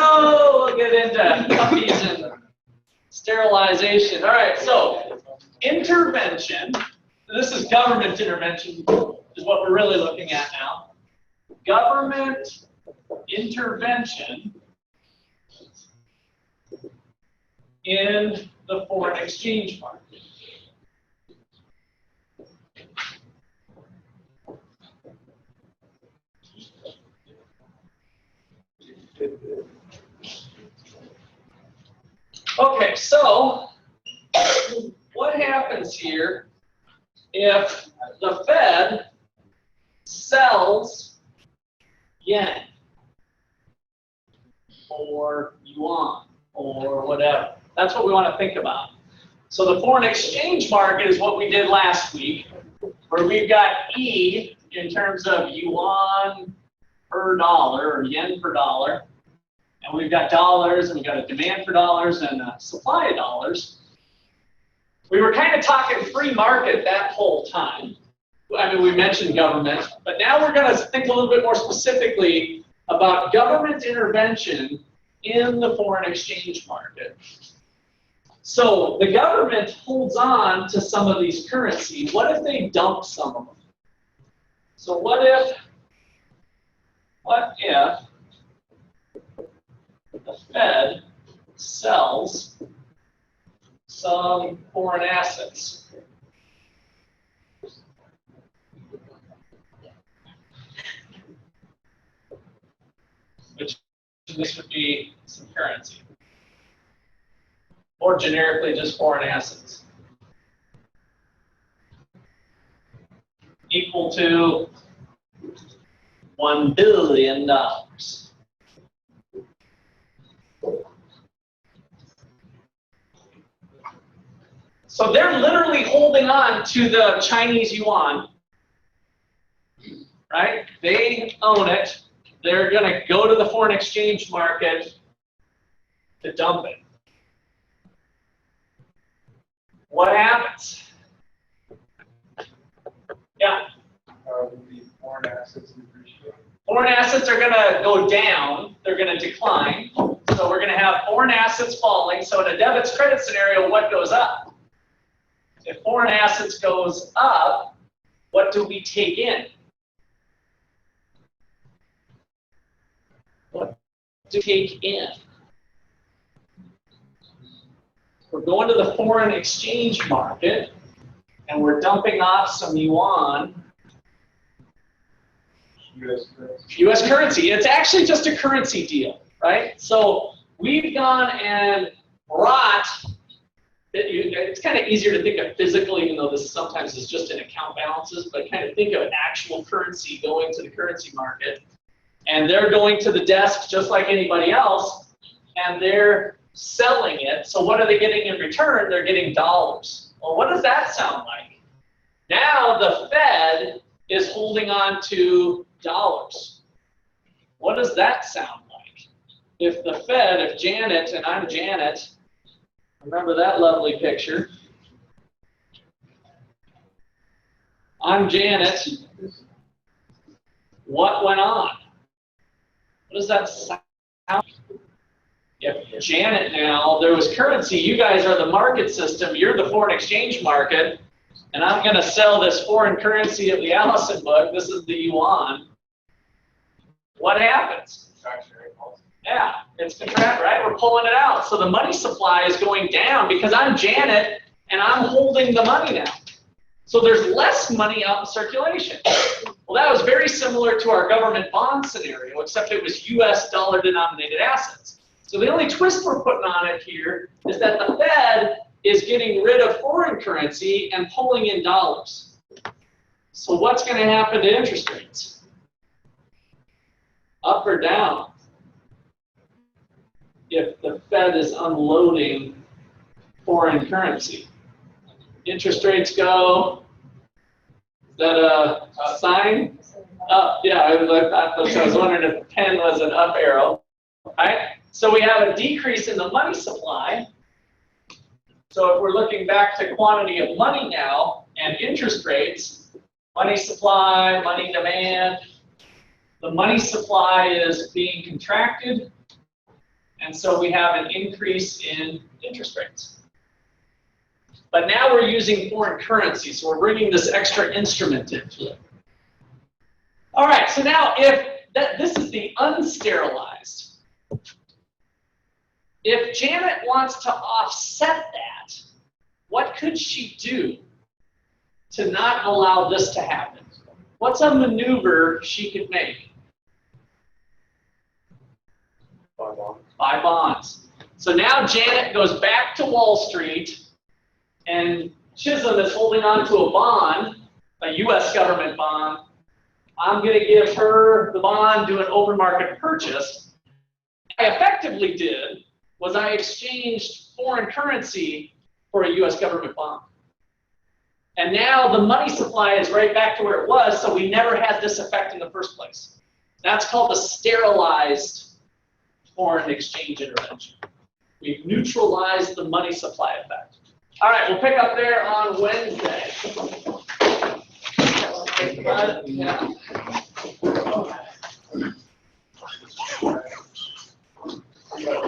Oh, we'll get into puppies and sterilization. All right, so intervention. This is government intervention, is what we're really looking at now. Government intervention in the foreign exchange market. Okay, so what happens here if the Fed sells yen or yuan or whatever? That's what we want to think about. So the foreign exchange market is what we did last week, where we've got E in terms of yuan per dollar or yen per dollar. And we've got dollars, and we've got a demand for dollars and a supply of dollars. We were kind of talking free market that whole time. I mean, we mentioned government, but now we're going to think a little bit more specifically about government intervention in the foreign exchange market. So the government holds on to some of these currencies. What if they dump some of them? So what if the Fed sells some foreign assets? Which this would be some currency. Or generically just foreign assets. Equal to $1 billion. So they're literally holding on to the Chinese yuan, right? They own it. They're going to go to the foreign exchange market to dump it. What happens? Yeah. The foreign assets depreciate. Foreign assets are going to go down. They're going to decline. So we're going to have foreign assets falling. So in a debits credit scenario, what goes up? If foreign assets goes up, what do we take in? What do we take in? We're going to the foreign exchange market, and we're dumping off some yuan. U.S. currency. It's actually just a currency deal, right? So we've gone and brought. It's kind of easier to think of physical, even though this sometimes is just in account balances, but kind of think of actual currency going to the currency market. And they're going to the desk just like anybody else, and they're selling it. So what are they getting in return? They're getting dollars. Well, what does that sound like? Now the Fed is holding on to dollars. What does that sound like? If the Fed, if Janet, and I'm Janet, remember that lovely picture. I'm Janet. What went on? What does that sound like? If Janet now, there was currency, you guys are the market system, you're the foreign exchange market, and I'm going to sell this foreign currency of the Allison book, this is the yuan. What happens? Yeah, it's contract, right? We're pulling it out. So the money supply is going down because I'm Janet and I'm holding the money now. So there's less money out in circulation. Well, that was very similar to our government bond scenario, except it was US dollar denominated assets. So the only twist we're putting on it here is that the Fed is getting rid of foreign currency and pulling in dollars. So what's going to happen to interest rates? Up or down? If the Fed is unloading foreign currency. Interest rates go, is that a sign? Up, yeah, I was wondering if the pen was an up arrow. Right? So we have a decrease in the money supply. So if we're looking back to quantity of money now and interest rates, money supply, money demand, the money supply is being contracted And so we have an increase in interest rates. But now we're using foreign currency, so we're bringing this extra instrument into it. All right, so now if this is the unsterilized. If Janet wants to offset that, what could she do to not allow this to happen? What's a maneuver she could make? Buy bonds. So now Janet goes back to Wall Street, and Chisholm is holding on to a bond, a U.S. government bond. I'm going to give her the bond, do an open market purchase. What I effectively did was I exchanged foreign currency for a U.S. government bond. And now the money supply is right back to where it was, so we never had this effect in the first place. That's called the sterilized foreign exchange intervention. We've neutralized the money supply effect. All right, we'll pick up there on Wednesday. Yeah. Yeah.